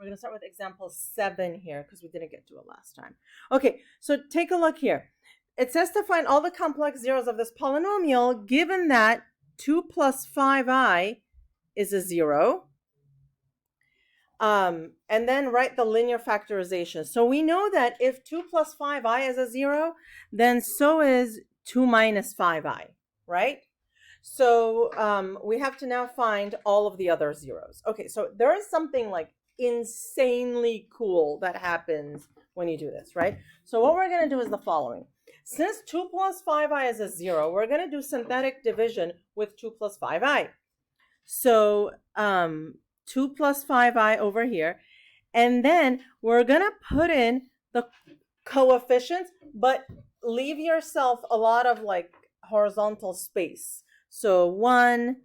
We're going to start with example 7 here because we didn't get to it last time. Okay, so take a look here. It says to find all the complex zeros of this polynomial given that 2 plus 5i is a 0. And then write the linear factorization. So we know that if 2 plus 5i is a 0, then so is 2 minus 5i, right? So we have to now find all of the other zeros. Okay, so there is something like insanely cool that happens when you do this, right? So what we're going to do is the following. Since 2 plus 5i is a 0, we're going to do synthetic division with 2 plus 5i. So 2 plus 5i over here. And then we're going to put in the coefficients, but leave yourself a lot of like horizontal space. So 1,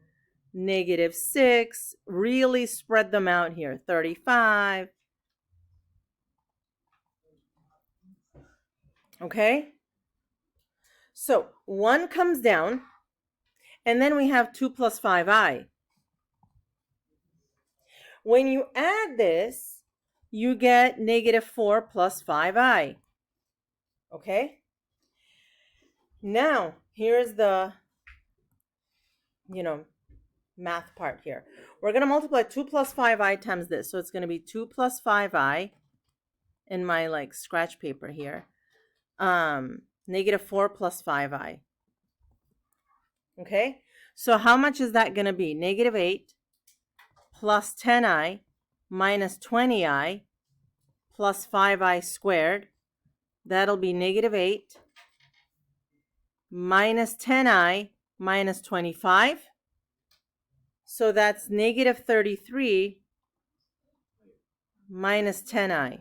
-6, really spread them out here. 35. Okay? So 1 comes down, and then we have 2 plus 5i. When you add this, you get -4 plus 5i. Okay? Now, here's the, math part here. We're going to multiply 2 plus 5i times this. So it's going to be 2 plus 5i in my like scratch paper here. -4 plus 5i. Okay? So how much is that going to be? -8 plus 10i minus 20i plus 5i squared. That'll be -8 minus 10i minus 25. So that's -33 minus 10i.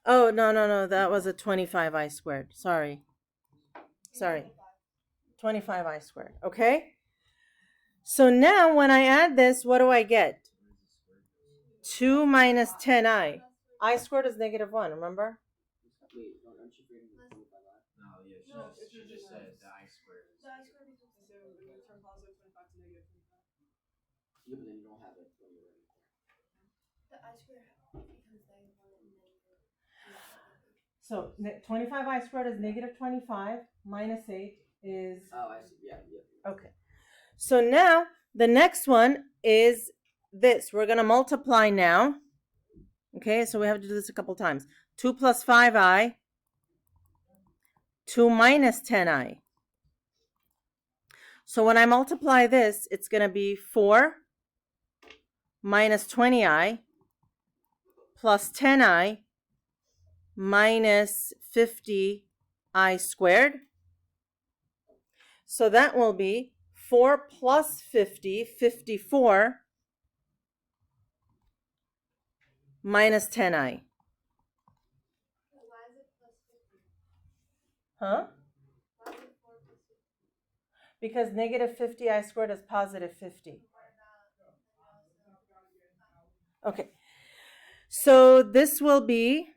Oh, no. That was a 25i squared. Sorry. 25i squared. Okay? So now when I add this, what do I get? 2 minus 10i. I squared is -1, remember? Wait, aren't you forgetting the 25i? No, she just said the I squared. The I squared equals to 0, and we turn positive 25 to -25. Yeah, but then you don't have it when you're right there. The I squared becomes -1 and then So 25i squared is -25 minus 8 is... Oh, I see. Yeah. Okay. So now the next one is this. We're going to multiply now. Okay, so we have to do this a couple times. 2 plus 5i, 2 minus 10i. So when I multiply this, it's going to be 4 minus 20i plus 10i minus 50i squared. So that will be 4 plus 50, 54, minus 10i. Why is it plus 50? Huh? Why is it 4 plus 50? Because -50i squared is positive 50. Okay. So this will be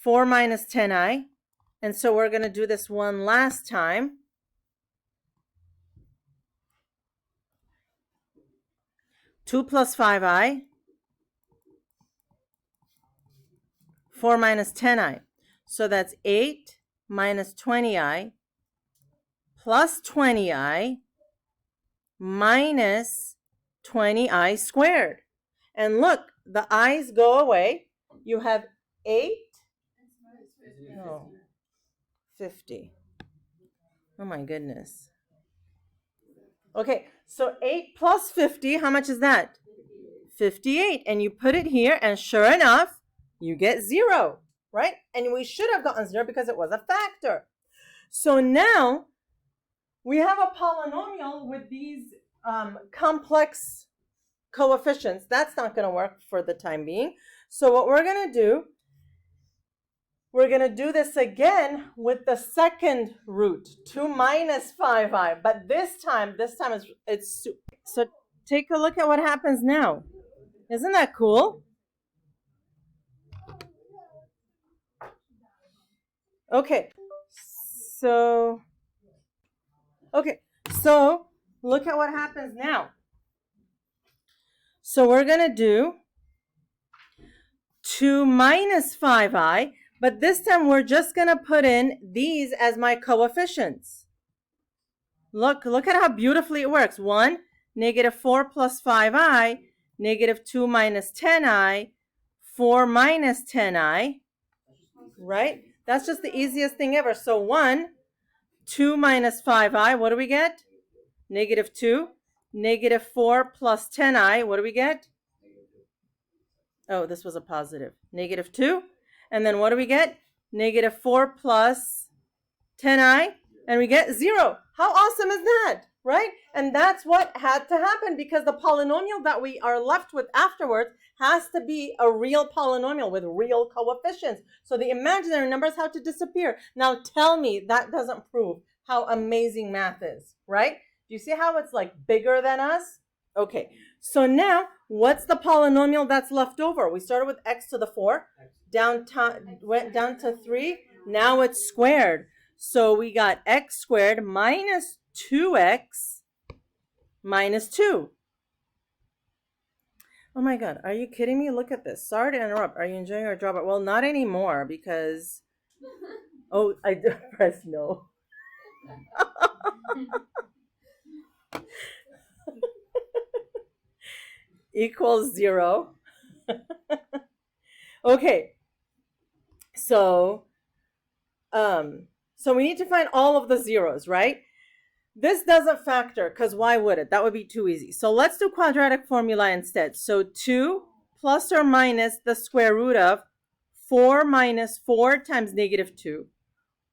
4 minus 10i. And so we're going to do this one last time. Two plus 5i. 4 minus 10i. So that's 8 minus 20i plus 20i minus 20i squared. And look, the i's go away. You have 8. No, 50. Oh my goodness. Okay, so 8 plus 50, how much is that? 58. And you put it here, and sure enough, you get 0, right? And we should have gotten 0 because it was a factor. So now we have a polynomial with these complex coefficients. That's not going to work for the time being. So what we're going to do, we're going to do this again with the second root, 2 minus 5i. But this time it's so take a look at what happens now. Isn't that cool? Okay, so look at what happens now. So we're going to do 2 minus 5i, but this time we're just going to put in these as my coefficients. Look at how beautifully it works. 1, negative 4 plus 5i, negative 2 minus 10i, 4 minus 10i, right? That's just the easiest thing ever. So 1, 2 minus 5i, what do we get? Negative 2. Negative 4 plus 10i, what do we get? Oh, this was a positive. Negative 2. And then what do we get? Negative 4 plus 10i, and we get 0. How awesome is that, right? And that's what had to happen because the polynomial that we are left with afterwards has to be a real polynomial with real coefficients. So the imaginary numbers have to disappear. Now tell me that doesn't prove how amazing math is, right? Do you see how it's like bigger than us? Okay, so now what's the polynomial that's left over? We started with x to the 4, went down to 3, now it's squared. So we got x squared minus 2x minus 2. Oh my God, are you kidding me? Look at this. Sorry to interrupt. Are you enjoying our job? Well, not anymore because... Oh, I pressed no. Equals 0. Okay. So we need to find all of the zeros, right? This doesn't factor because why would it? That would be too easy. So let's do quadratic formula instead. So 2 plus or minus the square root of 4 minus 4 times negative 2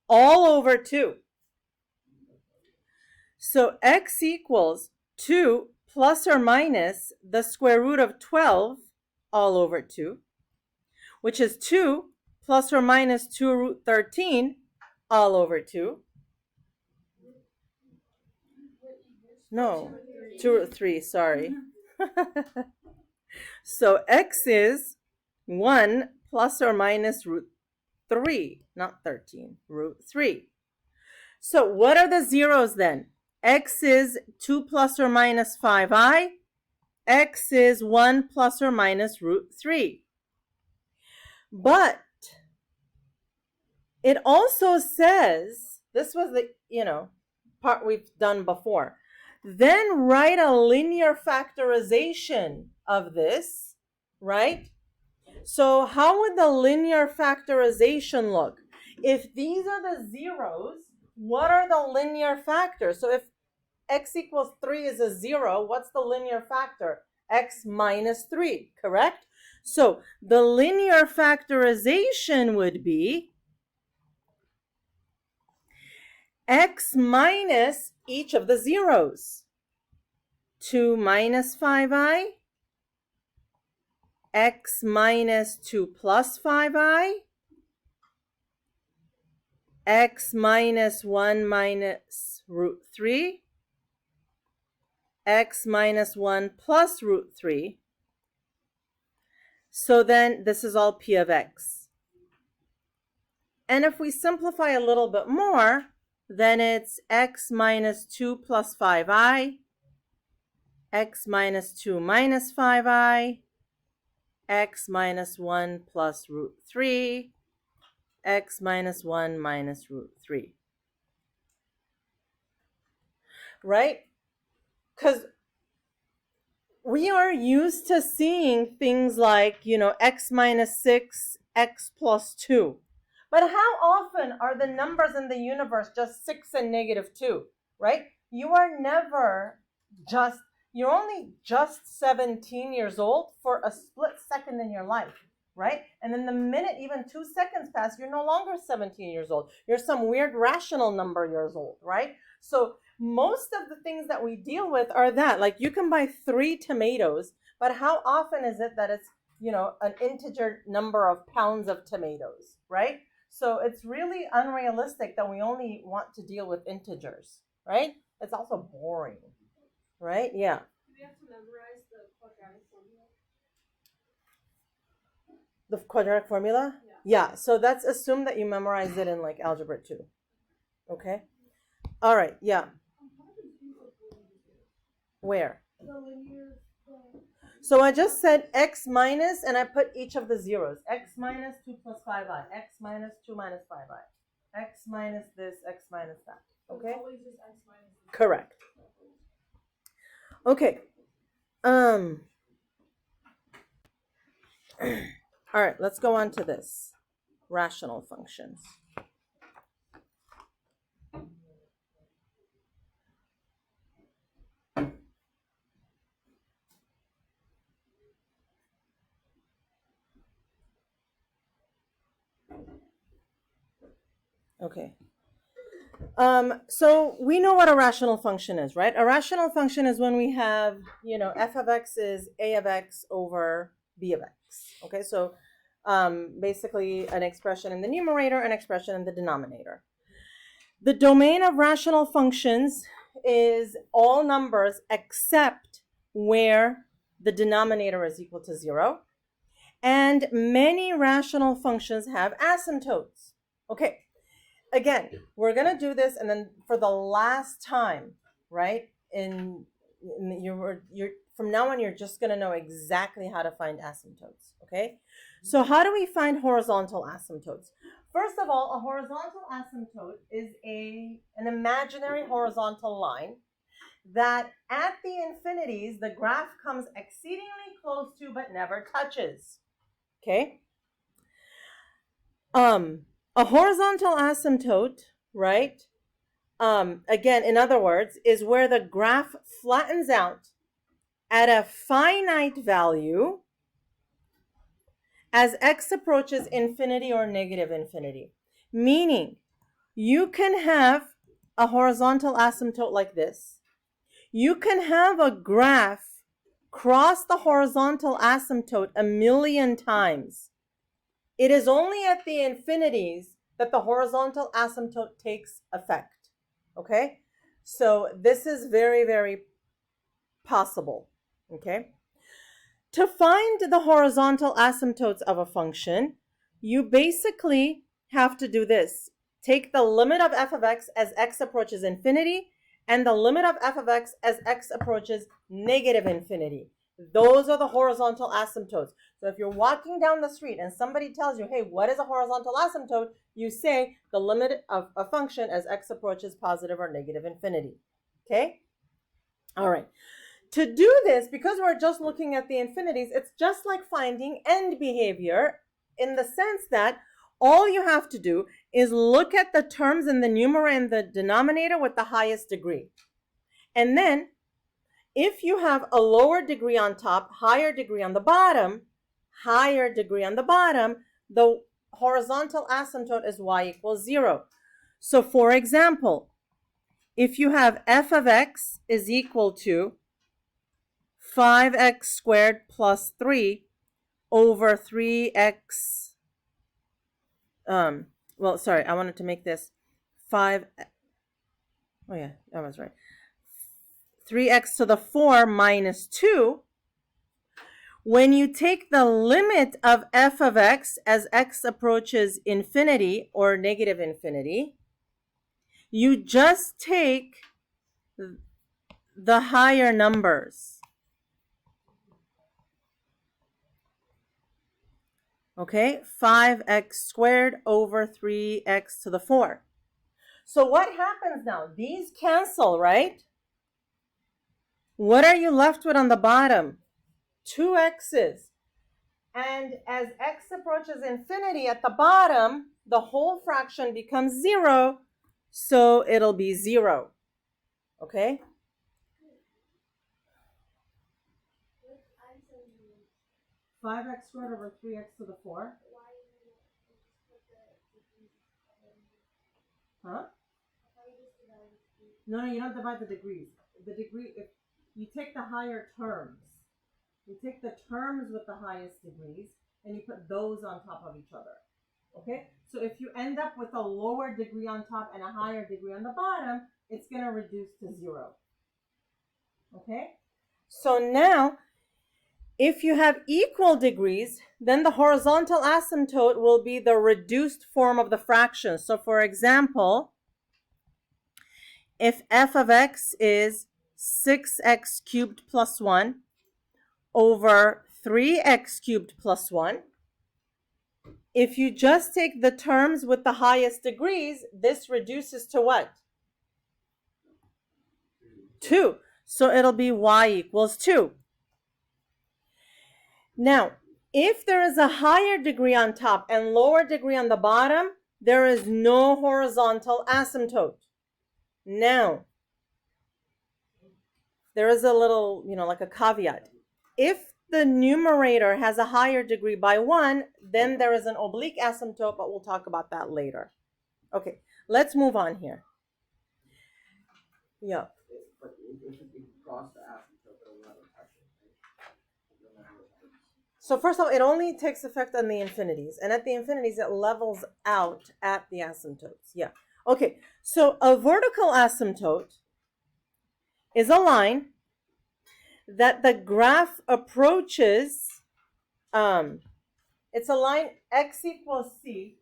all over 2. So x equals 2 plus or minus the square root of 12 all over 2, which is 2 plus or minus 2 root 13 all over 2. No, 2 root 3, sorry. So x is 1 plus or minus root 3, not 13, root 3. So what are the zeros then? X is 2 plus or minus 5i. X is 1 plus or minus root 3. But it also says, this was the, part we've done before. Then write a linear factorization of this, right? So how would the linear factorization look? If these are the zeros, what are the linear factors? So if x equals 3 is a 0, what's the linear factor? X minus 3, correct? So the linear factorization would be x minus each of the zeros. 2 minus 5i, x minus 2 plus 5i, x minus 1 minus root 3, x minus 1 plus root 3. So then this is all p of x. And if we simplify a little bit more, then it's x minus 2 plus 5i, x minus 2 minus 5i, x minus 1 plus root 3, x minus 1 minus root 3. Right? Because we are used to seeing things like, x minus 6, x plus 2. But how often are the numbers in the universe just 6 and negative 2, right? You're only just 17 years old for a split second in your life, right? And then the minute even 2 seconds pass, you're no longer 17 years old. You're some weird rational number years old, right? So most of the things that we deal with are that, like you can buy 3 tomatoes, but how often is it that it's, an integer number of pounds of tomatoes, right? So it's really unrealistic that we only want to deal with integers, right? It's also boring, right? Yeah. Do we have to memorize the quadratic formula? The quadratic formula? Yeah. So that's assume that you memorized it in like algebra 2. Okay? All right. Yeah. Where? The linear. So I just said x minus, and I put each of the zeros. X minus 2 plus 5i. X minus 2 minus 5i. X minus this, x minus that. Okay? It's always just x minus. Correct. Okay. All right, let's go on to this. Rational functions. Okay. So we know what a rational function is, right? A rational function is when we have, f of x is a of x over b of x. Okay, so basically an expression in the numerator, an expression in the denominator. The domain of rational functions is all numbers except where the denominator is equal to 0. And many rational functions have asymptotes. Okay. Again, we're going to do this, and then for the last time, right? From now on, you're just going to know exactly how to find asymptotes, okay? So how do we find horizontal asymptotes? First of all, a horizontal asymptote is an imaginary horizontal line that at the infinities, the graph comes exceedingly close to but never touches, okay? A horizontal asymptote, right? Again, in other words, is where the graph flattens out at a finite value as x approaches infinity or negative infinity. Meaning, you can have a horizontal asymptote like this. You can have a graph cross the horizontal asymptote 1,000,000 times. It is only at the infinities that the horizontal asymptote takes effect, okay? So this is very, very possible, okay? To find the horizontal asymptotes of a function, you basically have to do this. Take the limit of f of x as x approaches infinity and the limit of f of x as x approaches negative infinity. Those are the horizontal asymptotes. So if you're walking down the street and somebody tells you, hey, what is a horizontal asymptote? You say the limit of a function as x approaches positive or negative infinity. Okay? All right. To do this, because we're just looking at the infinities, it's just like finding end behavior in the sense that all you have to do is look at the terms in the numerator and the denominator with the highest degree. And then if you have a lower degree on top, higher degree on the bottom, the horizontal asymptote is y equals 0. So for example, if you have f of x is equal to 5x squared plus 3 over 3x, I wanted to make this 5, oh yeah, that was right. 3x to the 4 minus 2, when you take the limit of f of x as x approaches infinity or negative infinity, you just take the higher numbers. Okay, 5x squared over 3x to the 4. So what happens now? These cancel, right? What are you left with on the bottom? 2 x's. And as x approaches infinity at the bottom, the whole fraction becomes 0, so it'll be 0. Okay? 5x squared over 3x to the 4. Huh? No, you don't divide the degrees. The degree, if you take the higher terms, you take the terms with the highest degrees, and you put those on top of each other. Okay? So if you end up with a lower degree on top and a higher degree on the bottom, it's going to reduce to 0. Okay? So now, if you have equal degrees, then the horizontal asymptote will be the reduced form of the fraction. So for example, if f of x is 6x cubed plus 1 over 3x cubed plus 1. If you just take the terms with the highest degrees, this reduces to what? 2. So it'll be y equals 2. Now, if there is a higher degree on top and lower degree on the bottom, there is no horizontal asymptote. Now, there is a little, like a caveat. If the numerator has a higher degree by 1, then there is an oblique asymptote, but we'll talk about that later. Okay, let's move on here. Yeah. But if you cross the asymptote, it'll never touch it, right? So first of all, it only takes effect on the infinities. And at the infinities, it levels out at the asymptotes. Yeah. Okay, so a vertical asymptote is a line that the graph approaches, it's a line x equals c,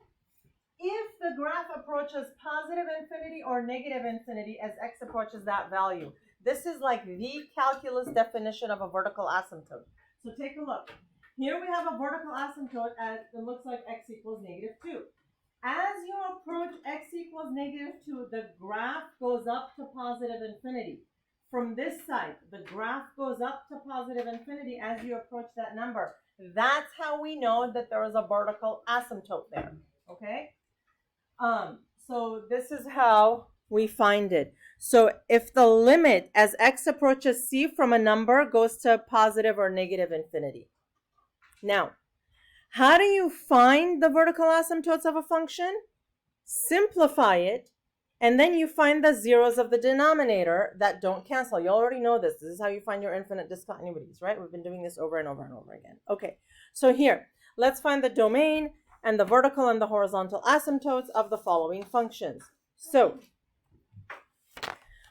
if the graph approaches positive infinity or negative infinity as x approaches that value. This is like the calculus definition of a vertical asymptote. So take a look. Here we have a vertical asymptote at, it looks like x equals negative 2. As you approach x equals negative 2, the graph goes up to positive infinity. From this side, the graph goes up to positive infinity as you approach that number. That's how we know that there is a vertical asymptote there, okay? So this is how we find it. So if the limit as x approaches c from a number goes to positive or negative infinity. Now, how do you find the vertical asymptotes of a function? Simplify it, and then you find the zeros of the denominator that don't cancel. You already know this. This is how you find your infinite discontinuities, right? We've been doing this over and over and over again. Okay, so here, let's find the domain and the vertical and the horizontal asymptotes of the following functions. So,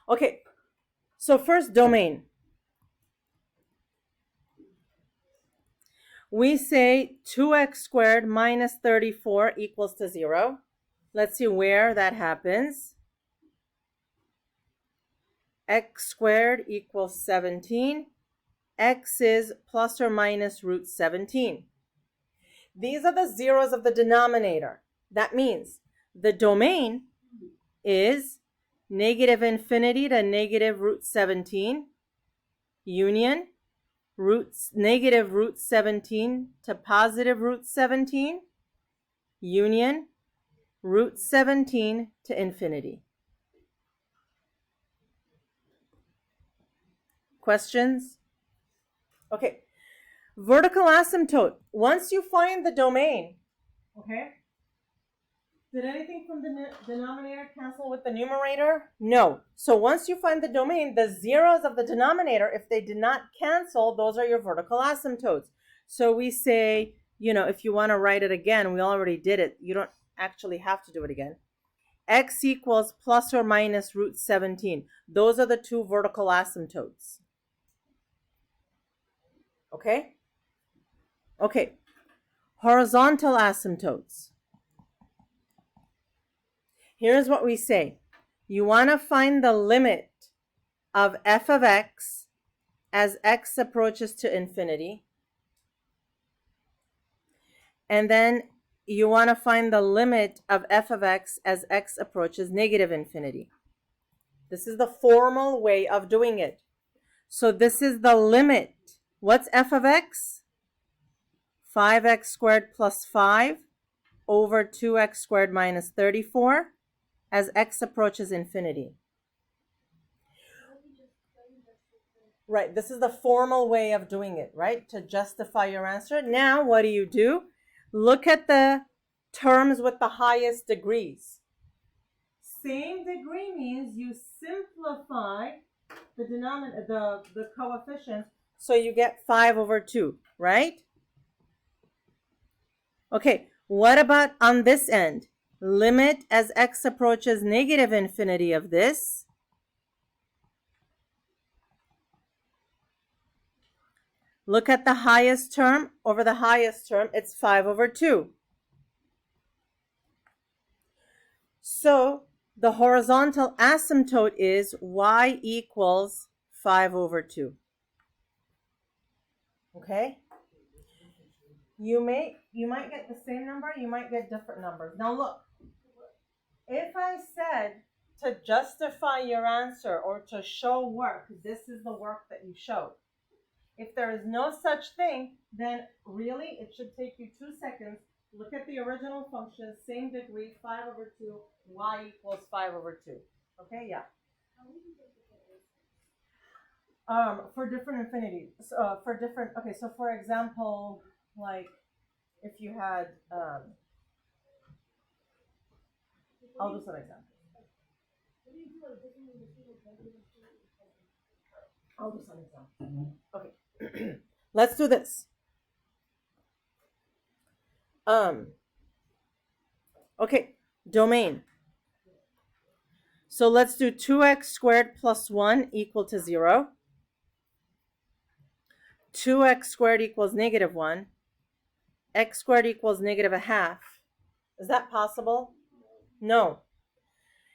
okay, so first domain. We say 2x squared minus 34 equals to 0. Let's see where that happens. X squared equals 17. X is plus or minus root 17. These are the zeros of the denominator. That means the domain is negative infinity to negative root 17, union negative root 17 to positive root 17, union root 17 to infinity. Questions? Okay. Vertical asymptote. Once you find the domain, okay, did anything from the denominator cancel with the numerator? No. So once you find the domain, the zeros of the denominator, if they did not cancel, those are your vertical asymptotes. So we say, if you want to write it again, we already did it. You don't actually have to do it again. X equals plus or minus root 17. Those are the two vertical asymptotes. Okay? Okay. Horizontal asymptotes. Here's what we say. You want to find the limit of f of x as x approaches to infinity. And then you want to find the limit of f of x as x approaches negative infinity. This is the formal way of doing it. So this is the limit. What's f of x? 5x squared plus 5 over 2x squared minus 34 as x approaches infinity. Right, this is the formal way of doing it, right? To justify your answer. Now, what do? Look at the terms with the highest degrees. Same degree means you simplify the denominator, the coefficients, so you get 5 over 2, right? Okay, what about on this end? Limit as x approaches negative infinity of this. Look at the highest term. Over the highest term, it's 5 over 2. So the horizontal asymptote is y equals 5 over 2. Okay? You might get the same number, you might get different numbers. Now look, if I said to justify your answer or to show work, this is the work that you showed. If there is no such thing, then really it should take you 2 seconds. Look at the original function, same degree, 5 over 2, y equals 5 over 2. Okay, yeah. For different infinities, okay, so for example, like if you had, I'll do some examples. I'll do some examples. Okay, let's do this. Okay, domain. So let's do 2x squared plus 1 equal to 0. 2x squared equals negative 1. X squared equals negative a half. Is that possible? No.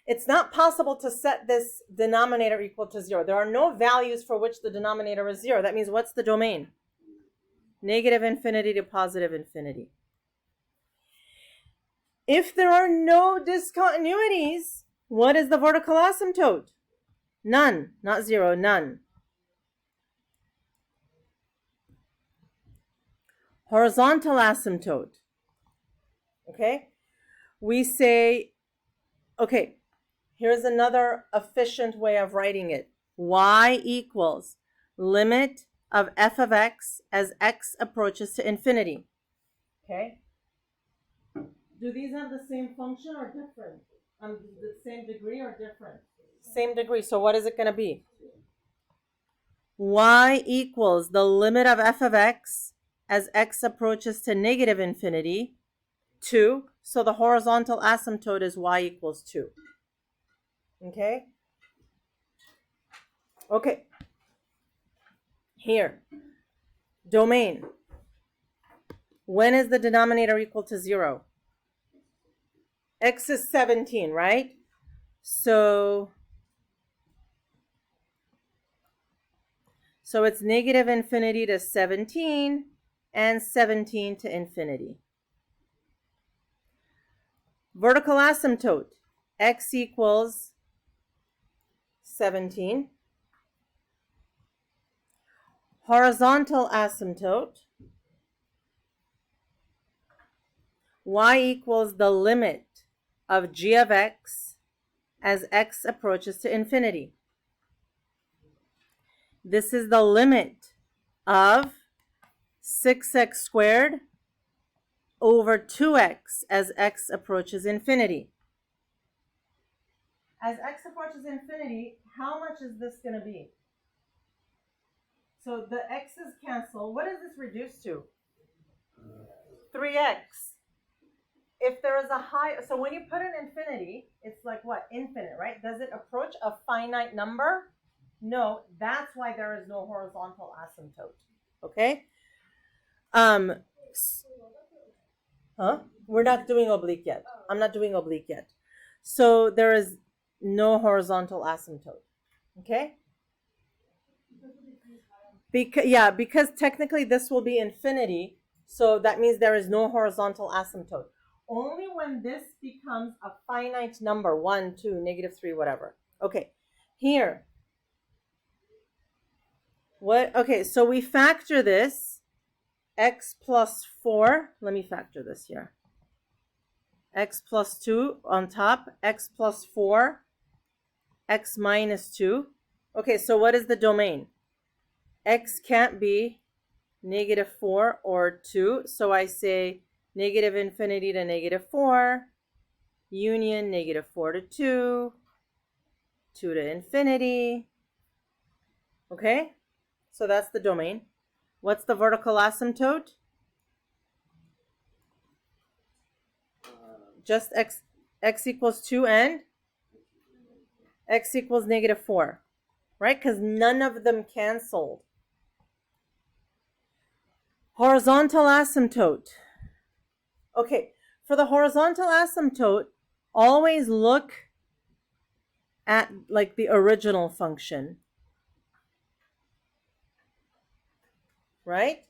It's not possible to set this denominator equal to 0. There are no values for which the denominator is 0. That means what's the domain? Negative infinity to positive infinity. If there are no discontinuities, what is the vertical asymptote? None, not 0, none. Horizontal asymptote. Okay? We say, okay, here's another efficient way of writing it. Y equals limit of f of x as x approaches to infinity. Okay? Do these have the same function or different? The same degree or different? Same degree. So what is it going to be? Y equals the limit of f of x as x approaches to negative infinity, 2. So the horizontal asymptote is y equals 2. Okay? Okay. Here. Domain. When is the denominator equal to 0? X is 17, right? So it's negative infinity to 17 and 17 to infinity. Vertical asymptote. X equals 17. Horizontal asymptote. Y equals the limit of g of x as x approaches to infinity. This is the limit of 6x squared over 2x as x approaches infinity. As x approaches infinity, how much is this going to be? So the x's cancel. What is this reduced to? 3x. If there is a high, so when you put an infinity, it's like what? Infinite, right? Does it approach a finite number? No, that's why there is no horizontal asymptote. Okay? We're not doing oblique yet. I'm not doing oblique yet. So there is no horizontal asymptote. Okay? Because technically this will be infinity, so that means there is no horizontal asymptote. Only when this becomes a finite number, 1, 2, negative 3, whatever. Okay, here. Okay, so we factor this, x plus 4. Let me factor this here. X plus 2 on top, x plus 4, x minus 2. Okay, so what is the domain? X can't be negative 4 or 2, so I say negative infinity to negative 4, union negative 4 to 2, 2 to infinity. Okay, so that's the domain. What's the vertical asymptote? Just x equals 2 and x equals negative 4, right? Because none of them canceled. Horizontal asymptote. Okay, for the horizontal asymptote, always look at like the original function. right?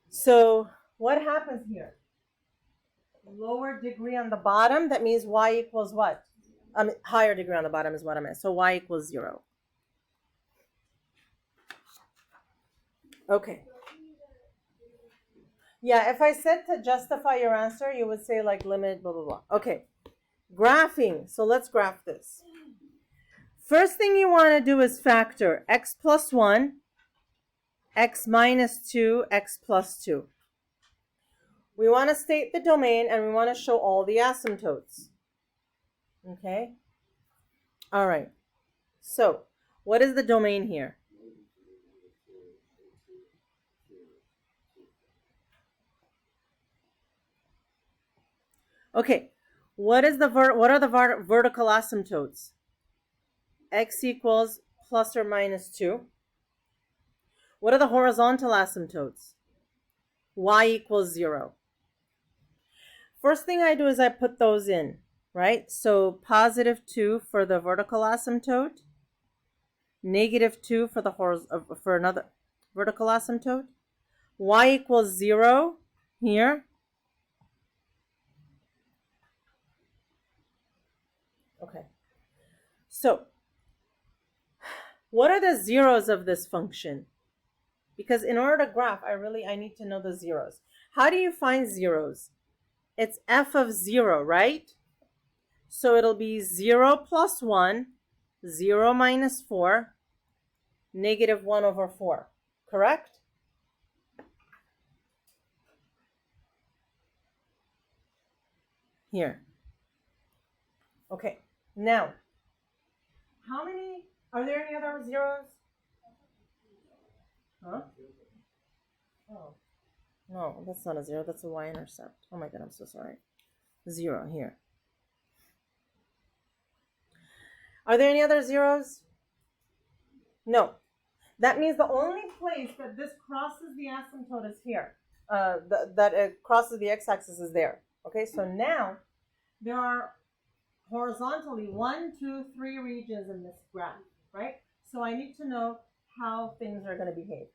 So what happens here? Lower degree on the bottom, that means y equals what? Higher degree on the bottom is what I meant. So y equals 0. Okay. Yeah, if I said to justify your answer, you would say like limit, blah, blah, blah. Okay. Graphing. So let's graph this. First thing you want to do is factor x plus 1, x minus 2, x plus 2. We want to state the domain and we want to show all the asymptotes. Okay? All right. So, what is the domain here? Okay. What are the vertical asymptotes? X equals plus or minus 2. What are the horizontal asymptotes? Y equals 0. First thing I do is I put those in, right? So positive 2 for the vertical asymptote, negative 2 for the for another vertical asymptote. Y equals 0 here. Okay. So what are the zeros of this function? Because in order to graph, I need to know the zeros. How do you find zeros? It's f of 0, right? So it'll be 0 plus 1, 0 minus 4, negative 1 over 4. Correct? Here. Okay. Now, are there any other zeros? Huh? Oh. No, that's not a 0. That's a y-intercept. Oh my god, I'm so sorry. 0 here. Are there any other zeros? No. That means the only place that this crosses the asymptote is here. That it crosses the x-axis is there. Okay, so now there are horizontally 1, 2, 3 regions in this graph, right? So I need to know how things are going to behave.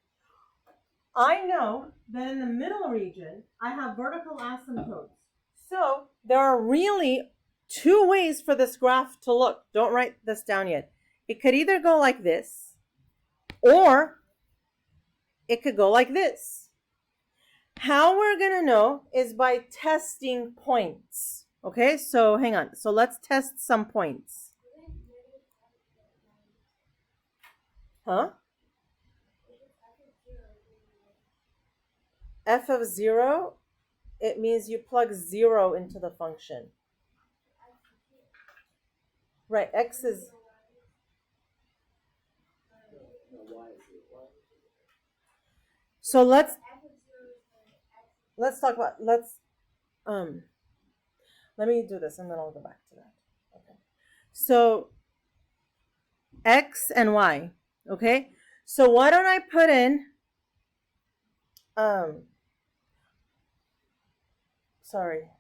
I know that in the middle region, I have vertical asymptotes. So there are really 2 ways for this graph to look. Don't write this down yet. It could either go like this, or it could go like this. How we're going to know is by testing points. Okay, so hang on. So let's test some points. Huh? F of 0, it means you plug 0 into the function. Right, x is... So let's talk about, let me do this and then I'll go back to that. Okay. So x and y, okay? So why don't I put in, sorry,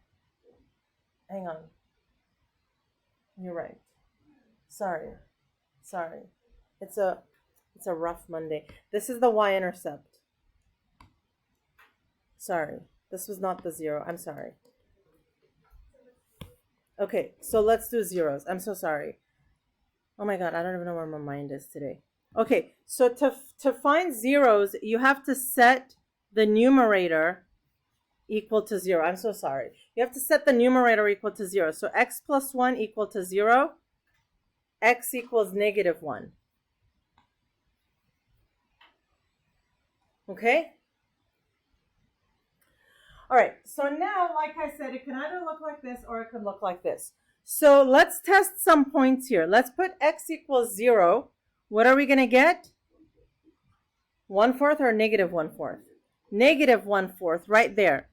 hang on. You're right. Sorry. It's a rough Monday. This is the y-intercept. Sorry. This was not the 0. I'm sorry. Okay, so let's do zeros. I'm so sorry. Oh my god, I don't even know where my mind is today. Okay, so to find zeros, you have to set the numerator equal to 0. I'm so sorry. You have to set the numerator equal to 0. So x plus 1 equal to 0. X equals negative 1. Okay? All right, so now, like I said, it can either look like this or it could look like this. So let's test some points here. Let's put x equals 0. What are we going to get? 1/4 or negative 1/4? Negative 1/4 right there.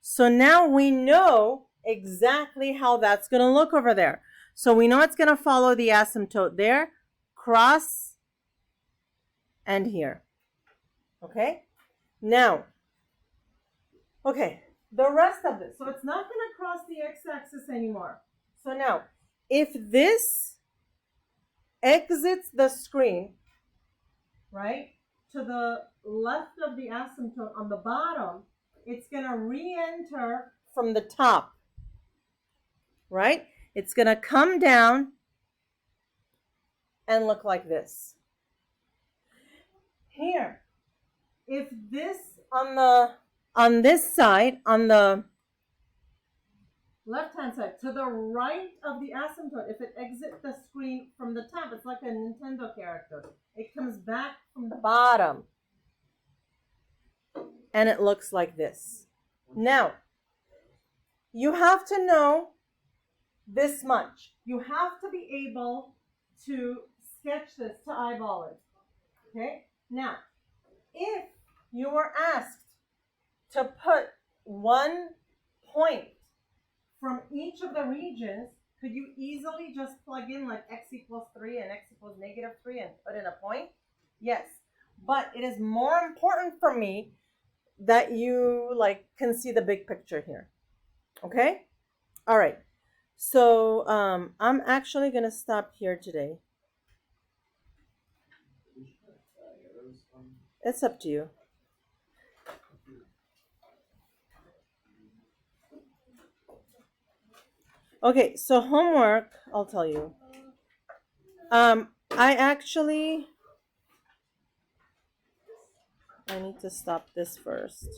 So now we know exactly how that's going to look over there. So we know it's going to follow the asymptote there, cross, and here. Okay? Now, okay, the rest of this. So it's not going to cross the x-axis anymore. So now, if this exits the screen, right, to the left of the asymptote on the bottom, it's going to re-enter from the top, right? It's going to come down and look like this. Here, if this on this side, on the left-hand side, to the right of the asymptote, if it exits the screen from the top, it's like a Nintendo character. It comes back from the bottom. And it looks like this. Now, you have to know this much. You have to be able to sketch this, to eyeball it. Okay? Now, if you were asked to put 1 point from each of the regions, could you easily just plug in like x equals 3 and x equals -3 and put in a point? Yes. But it is more important for me that you can see the big picture here. Okay? All right. So I'm actually going to stop here today. It's up to you. Okay, so homework, I'll tell you. I need to stop this first.